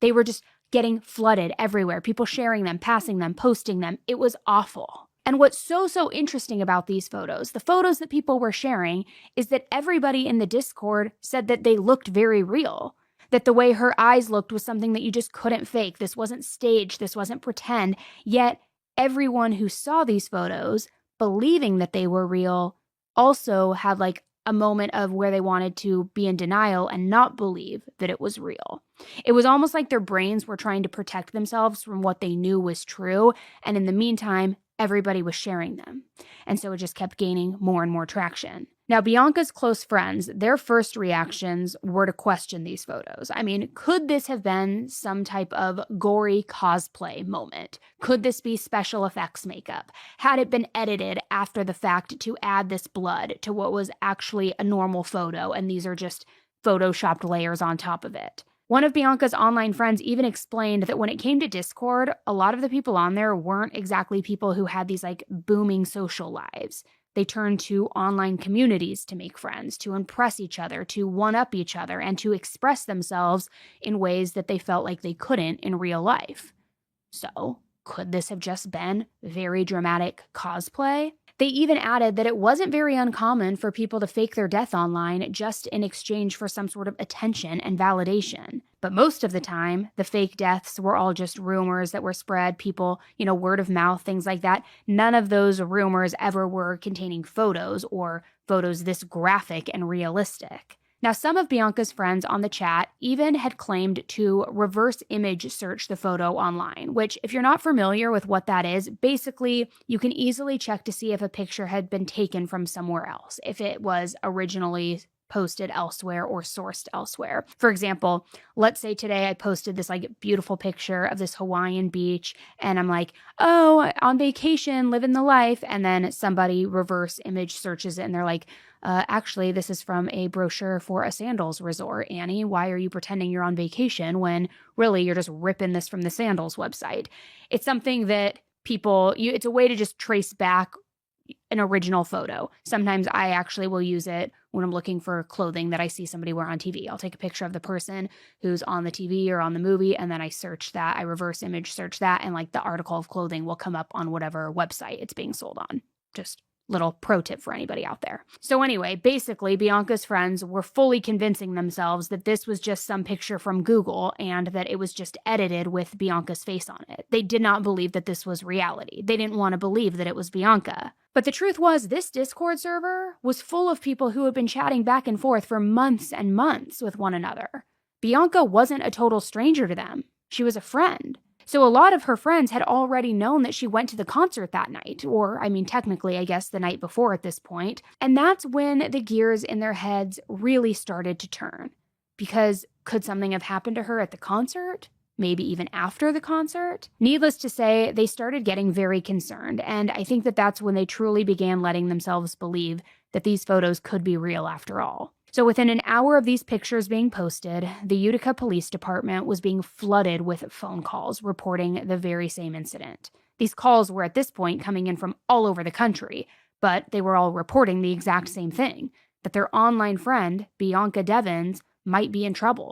They were just getting flooded everywhere, people sharing them, passing them, posting them. It was awful. And what's so interesting about these photos, the photos that people were sharing, is that everybody in the Discord said that they looked very real. That the way her eyes looked was something that you just couldn't fake. This wasn't staged. This wasn't pretend. Yet everyone who saw these photos, believing that they were real, also had like a moment of where they wanted to be in denial and not believe that it was real. It was almost like their brains were trying to protect themselves from what they knew was true. And in the meantime, everybody was sharing them. And so it just kept gaining more and more traction. Now, Bianca's close friends, their first reactions were to question these photos. I mean, could this have been some type of gory cosplay moment? Could this be special effects makeup? Had it been edited after the fact to add this blood to what was actually a normal photo, and these are just photoshopped layers on top of it? One of Bianca's online friends even explained that when it came to Discord, a lot of the people on there weren't exactly people who had these like booming social lives. They turned to online communities to make friends, to impress each other, to one-up each other, and to express themselves in ways that they felt like they couldn't in real life. So, could this have just been very dramatic cosplay? They even added that it wasn't very uncommon for people to fake their death online just in exchange for some sort of attention and validation. But most of the time, the fake deaths were all just rumors that were spread, people, word of mouth, things like that. None of those rumors ever were containing photos or photos this graphic and realistic. Now, some of Bianca's friends on the chat even had claimed to reverse image search the photo online, which, if you're not familiar with what that is, basically you can easily check to see if a picture had been taken from somewhere else, if it was originally posted elsewhere or sourced elsewhere. For example, let's say today I posted this like beautiful picture of this Hawaiian beach and I'm like, oh, on vacation, living the life. And then somebody reverse image searches it and they're like, actually, this is from a brochure for a sandals resort. Annie, why are you pretending you're on vacation when really you're just ripping this from the sandals website? It's something that it's a way to just trace back an original photo. Sometimes I actually will use it when I'm looking for clothing that I see somebody wear on TV. I'll take a picture of the person who's on the TV or on the movie, and then I search that, I reverse image search that, and like the article of clothing will come up on whatever website it's being sold on. Just little pro tip for anybody out there. So anyway, basically, Bianca's friends were fully convincing themselves that this was just some picture from Google and that it was just edited with Bianca's face on it. They did not believe that this was reality. They didn't want to believe that it was Bianca. But the truth was, this Discord server was full of people who had been chatting back and forth for months and months with one another. Bianca wasn't a total stranger to them. She was a friend. So a lot of her friends had already known that she went to the concert that night, or, technically, I guess, the night before at this point. And that's when the gears in their heads really started to turn. Because could something have happened to her at the concert? Maybe even after the concert? Needless to say, they started getting very concerned, and I think that that's when they truly began letting themselves believe that these photos could be real after all. So within an hour of these pictures being posted, the Utica Police Department was being flooded with phone calls reporting the very same incident. These calls were at this point coming in from all over the country, but they were all reporting the exact same thing, that their online friend, Bianca Devins, might be in trouble.